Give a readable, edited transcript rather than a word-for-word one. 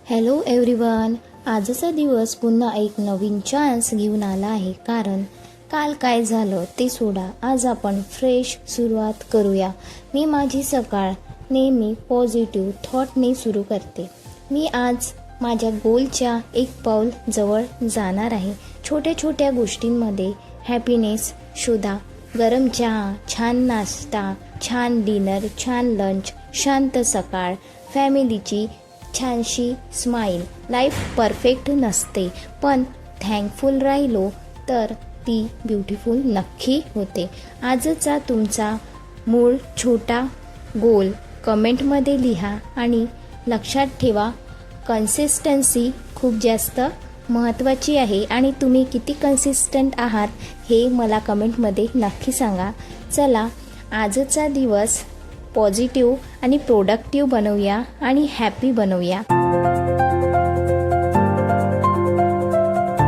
Hello everyone. आजचा दिवस पुन्हा एक नवीन चान्स घेऊन आला आहे. कारण काल काय झालं ते सोडा, आज आपण फ्रेश सुरुवात करूया. मी माझी सकाळ नेहमी पॉझिटिव्ह थॉटने सुरू करते. मी आज माझ्या गोलच्या एक पाऊल जवळ जाणार आहे. छोट्या छोट्या गोष्टींमध्ये हॅपीनेस शोधा. गरम चहा, छान नाश्ता, छान डिनर, छान लंच, शांत सकाळ, फॅमिलीची छानशी स्माईल. लाईफ परफेक्ट नसते, पण थँकफुल राहिलो तर ती ब्युटिफुल नक्की होते. आजचा तुमचा मूळ छोटा गोल कमेंटमध्ये लिहा आणि लक्षात ठेवा, कन्सिस्टन्सी खूप जास्त महत्त्वाची आहे आणि तुम्ही किती कन्सिस्टंट आहात हे मला कमेंटमध्ये नक्की सांगा. चला आजचा दिवस पॉझिटिव्ह आणि प्रोडक्टिव्ह बनवूया आणि हॅपी बनवूया.